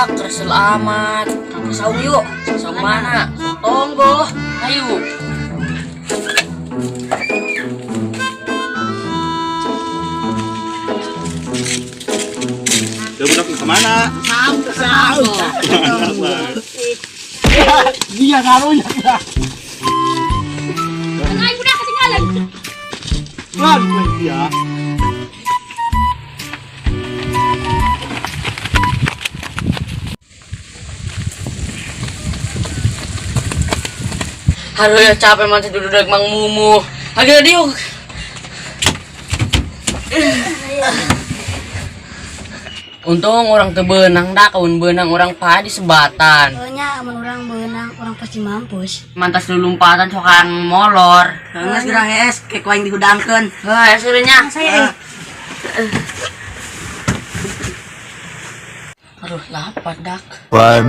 budak kesel amat. Ke saung yuk. Saung mana? Tonggo. Ayo. Budak kemana? Saung. Dia ngaruhnya. Ay, budak ketinggalan. Pelan dia. Aduh ya capek masih duduk Mang Mumu. Agak diuk. Untung orang teu beunang dah kawan beunang orang pa di sebatan. Soalnya amun orang beunang orang pasti mampus. Mantas lulumpatan sokan molor. Geus gerah es ke kuaing dihudangkeun. Heuh sebenarnya. Saya Aduh lapar dak. 1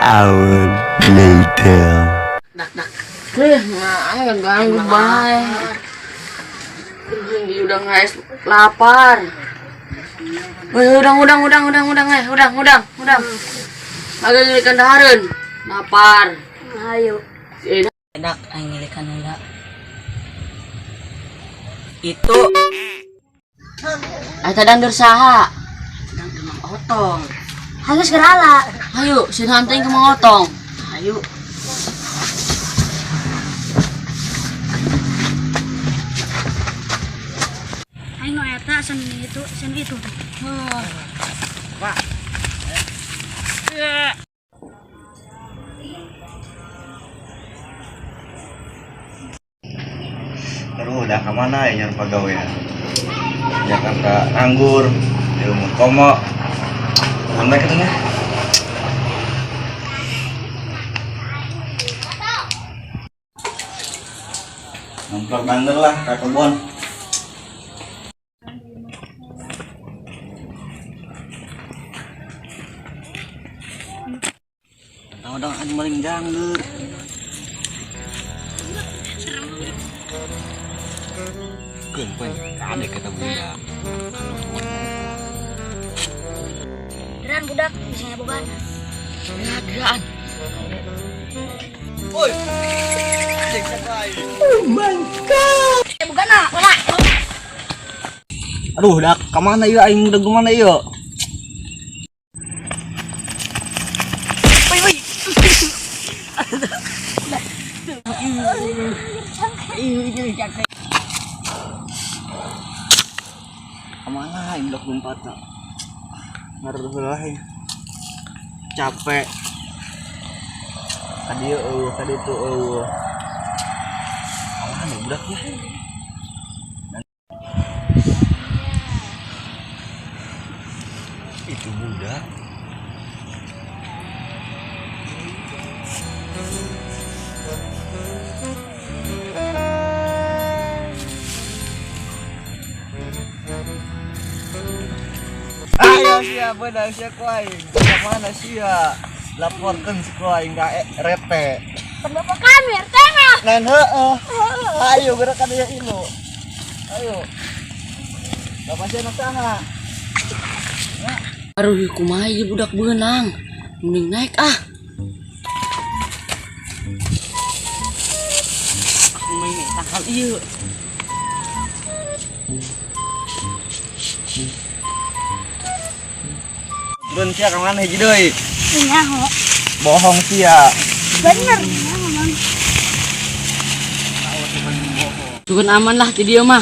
hour later. Dak. Nah, ganggu bae. Dia udah nges lapar. Udang. Agak ngilikan dahareun. Lapar. ayo. Dak aing ngilikan heula. Itu eta dandur saha? Dandur Mang Otong. Halus gerala. Ayo, sin hanting ke Mang Otong. Ayo. Aing no eta sen itu. Aduh, udah kemana ya nyari pegawai? Jakarta nganggur, ilmu komo, sampai ketemu. Nemplok bandel lah, ke kebun. Tahu-tahu ada maling janggur. Kumpul, kade kata bunda. Deran budak bisa beban. Deran. Woi, cek sampai. Bukan nak, bola. Aduh, dak kemana yuk? Aing udah kemana yuk? Kemana aing udah lompat tak? Ngaruh aing. Capek. Tadi itu kemana budaknya? Itu budak. Ayo sia benar sia kuaing. Mana sia? Laporkan si kuaing ka rete. Kenapa kami tengah? Nen heueuh. Ayo gerakan ya ilo. Ayo. Bapak sia nak saha? Aduh kumaha ieu budak beunang. Mending naik ah. Aku main takal ieu. Dun sia ka mana hiji deui? Nyaho. Bohong sia. Bener. Cukup aman lah di dia mah.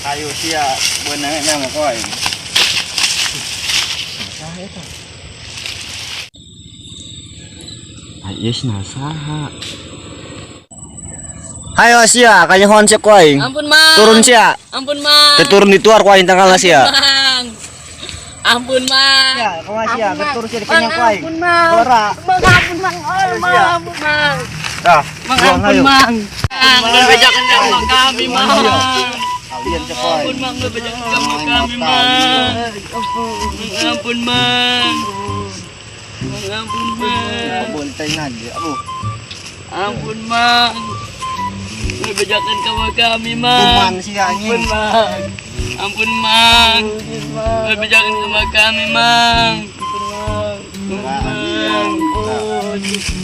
Ayo sia beunangnya mah kuaing. Saha eta? Ayo saha. Hayo sia kanyahoan sia kuaing. Ampun mang. Turun sia. Ampun mang. Turun di tuar kuaing tanggal sia. Mang. Ampun mang. Ya, kumaha sia turun sia di kanyang kuaing. Ampun mang. Ora. Ampun mang. Ampun mang. Dah, Mang buang, ampun ayo. mang. Lu bejakan sama kami mang. Kalian sia kuaing. Ampun mang, lu bejakan sama kami mang. Ampun mang. Ampun mang. Bonteng aja. Aduh. Ampun mang. Lu bejakan sama kami mang. Kuman sia Ampun anjing. mang. Ampun, Mang. Lebih jangan sama kami, Mang.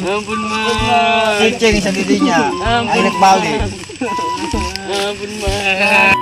Ampun, Mang. Cicing sendirinya. Akhirnya balik. Ampun, Mang.